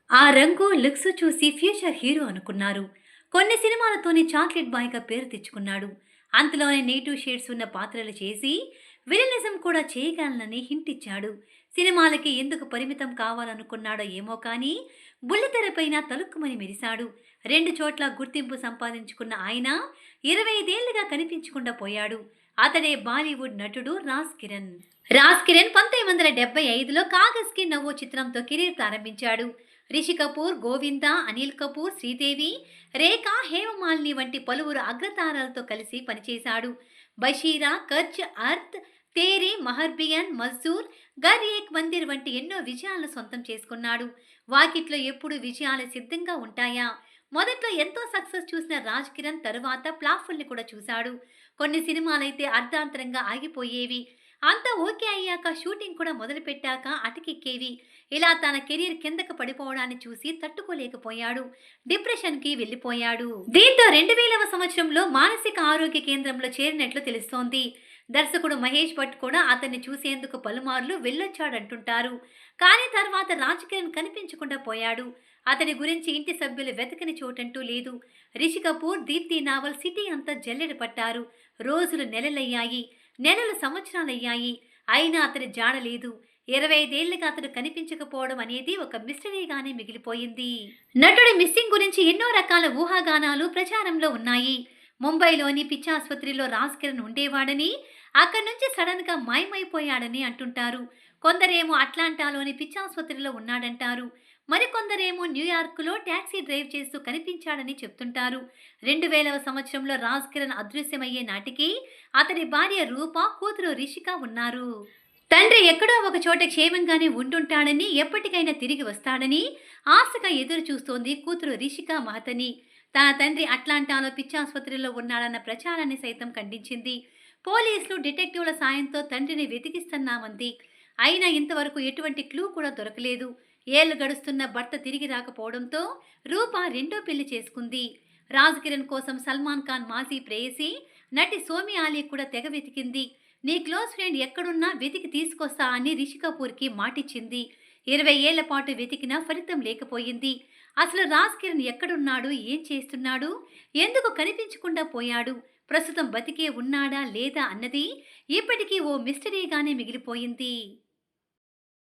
ఆ రంగు, లుక్స్ చూసి ఫ్యూచర్ హీరో అనుకున్నారు. కొన్ని సినిమాలతోనే చాక్లెట్ బాయ్‌గా పేరు తెచ్చుకున్నాడు. అంతలోనే నెగెటివ్ షేడ్స్ ఉన్న పాత్రలు చేసి విలనిజం కూడా చేయగలనని హింట్ ఇచ్చాడు. సినిమాలకి ఎందుకు పరిమితం కావాలనుకున్నాడో ఏమో కానీ బుల్లితెరపైన తళుక్కుమని మెరిశాడు. 2 చోట్ల గుర్తింపు సంపాదించుకున్న ఆయన 25 ఏళ్లుగా కనిపించకుండా పోయాడు. అతడే బాలీవుడ్ నటుడు రాజ్ కిరణ్. రాజ్ కిరణ్ 1975లో 'కాగజ్‌కి నవ్వు' చిత్రంతో కెరీర్ ప్రారంభించాడు. రిషి కపూర్, గోవిందా, అనిల్ కపూర్, శ్రీదేవి, రేఖ, హేమమాలిని వంటి పలువురు అగ్రతారాలతో కలిసి పనిచేశాడు. బషీరా, కచ్, అర్త్, తేరీ, మహర్బియన్, మజ్దూర్, ఘర్ ఏక్ మందిర్ వంటి ఎన్నో విజయాలను సొంతం చేసుకున్నాడు. వాకిట్లో ఎప్పుడు విజయాలు సిద్ధంగా ఉంటాయా? మొదట్లో ఎంతో సక్సెస్ చూసిన రాజ్ కిరణ్ తరువాత ఫ్లాపుల్ని కూడా చూశాడు. కొన్ని సినిమాలైతే అర్ధాంతరంగా ఆగిపోయేవి. అంతా ఓకే అయ్యాక షూటింగ్ కూడా మొదలుపెట్టాక అటకెక్కేవి. ఇలా తన కెరీర్ కిందకు పడిపోవడాన్ని చూసి తట్టుకోలేకపోయాడు. డిప్రెషన్‌కి వెళ్ళిపోయాడు. దీంతో 2000వ సంవత్సరంలో మానసిక ఆరోగ్య కేంద్రంలో చేరినట్లు తెలుస్తోంది. దర్శకుడు మహేష్ భట్ కూడా అతన్ని చూసేందుకు పలుమార్లు వెళ్ళొచ్చాడంటుంటారు. కానీ తర్వాత రాజ్ కిరణ్ కనిపించకుండా పోయాడు. అతని గురించి ఇంటి సభ్యులు వెతకని చోటంటూ లేదు. రిషి కపూర్, దీప్తి నావల్ సిటీ అంతా జల్లెడ పట్టారు. రోజులు నెలలయ్యాయి. నెలలు సంవత్సరాలయ్యాయి. అయినా అతని జాడ లేదు. 25 ఏళ్లుగా అతడు కనిపించకపోవడం అనేది ఒక మిస్టరీగానే మిగిలిపోయింది. నటుడి మిస్సింగ్ గురించి ఎన్నో రకాల ఊహాగానాలు ప్రచారంలో ఉన్నాయి. ముంబైలోని పిచ్చాసుపత్రిలో రాజ్ కిరణ్ ఉండేవాడని, అక్కడి నుంచి సడన్ గా మాయమైపోయాడని అంటుంటారు. కొందరేమో అట్లాంటాలోని పిచ్చాసుపత్రిలో ఉన్నాడంటారు. మరికొందరేమో న్యూయార్క్లో టాక్సీ డ్రైవ్ చేస్తూ కనిపించాడని చెప్తుంటారు. 2000వ సంవత్సరంలో రాజ్ కిరణ్ అదృశ్యమయ్యే నాటికి అతని భార్య రూప, కూతురు రిషిక ఉన్నారు. తండ్రి ఎక్కడో ఒక చోట క్షేమంగానే ఉంటుంటాడని, ఎప్పటికైనా తిరిగి వస్తాడని ఆశగా ఎదురు చూస్తోంది కూతురు రిషిక మహతని. తన తండ్రి అట్లాంటాలో పిచ్చాసుపత్రిలో ఉన్నాడన్న ప్రచారాన్ని సైతం ఖండించింది. పోలీసులు, డిటెక్టివ్ల సాయంతో తండ్రిని వెతికిస్తున్నామంది. అయినా ఇంతవరకు ఎటువంటి క్లూ కూడా దొరకలేదు. ఏళ్లు గడుస్తున్న భర్త తిరిగి రాకపోవడంతో రూప రెండో పెళ్లి చేసుకుంది. రాజ్ కిరణ్ కోసం సల్మాన్ ఖాన్ మాజీ ప్రేయసి నటి సోమి ఆలీ కూడా తెగ వెతికింది. నీ క్లోజ్ ఫ్రెండ్ ఎక్కడున్నా వెతికి తీసుకొస్తా అని రిషి కపూర్కి మాటిచ్చింది. 20 ఏళ్ల పాటు వెతికినా ఫలితం లేకపోయింది. అసలు రాజ్ కిరణ్ ఎక్కడున్నాడు, ఏం చేస్తున్నాడు, ఎందుకు కనిపించకుండా పోయాడు, ప్రస్తుతం బతికే ఉన్నాడా లేదా అన్నది ఇప్పటికీ ఓ మిస్టరీగానే మిగిలిపోయింది.